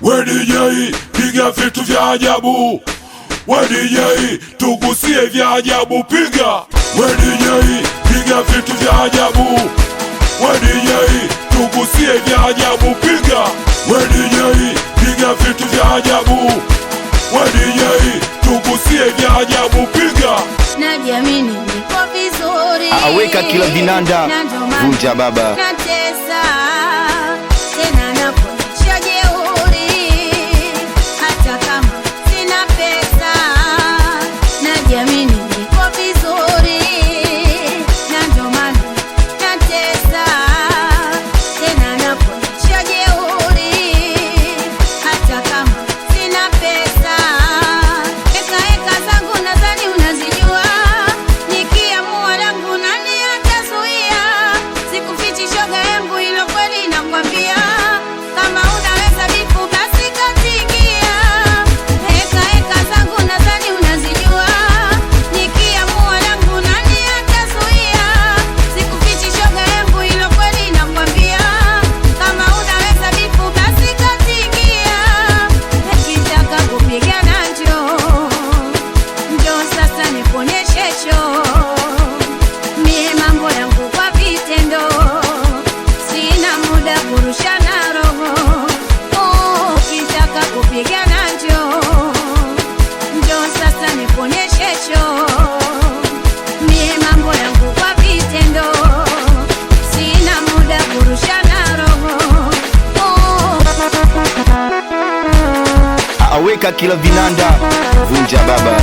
We DJ, piga vitu vya ajabu. We DJ, tugusie vya ajabu, piga. We DJ, piga vitu vya ajabu. We DJ, tugusie vya ajabu, piga. We DJ, piga vitu vya ajabu. We DJ, tugusie vya ajabu, piga. Najiamini niko vizuri. Aweka kila vinanda, vunja baba. Natesa, tena naponisha jeuri. Hata kama sina pesa. Najiamini niko vizuri. Na ndo maana natesa, tena naponisha jeuri. Hata kama sina pesa. Eka zangu nadhani unazijua. Nikiamua langu nani atazuia? Sikufichi shoga yangu, hilo kweli nakwambia. Kama unaweza bifu basi katingia. Eka zangu nadhani unazijua. Nikiamua langu nani atazuia? Sikufichi shoga yangu, hilo kweli nakwambia. Kama unaweza bifu basi katingia. Nikitaka kupigana njoo sasa nikuonyeshe show. Mie mambo yangu kwa vitendo, sina muda kurushana roho. Ukitaka kupigana njoo sasa nikuonyeshe show. Mie mambo yangu kwa vitendo, sina muda kurushana roho. Aweka kila vinanda, vunja baba.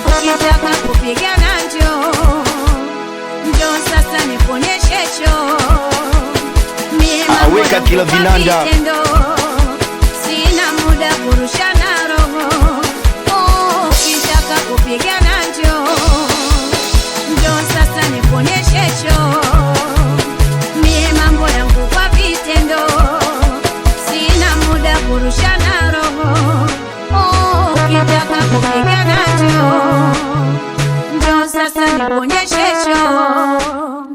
Ukitaka kupigana njoo sasa nikuonyeshe show. Mie mambo Aweka kila yangu kwa vinanda. vitendo, sina muda kurushana roho. Ukitaka kupigana njoo sasa nikuonyeshe show. Mie mambo yangu kwa vitendo, sina muda kurushana roho. Ukitaka kupigana njoo sasa nikuonyeshe show.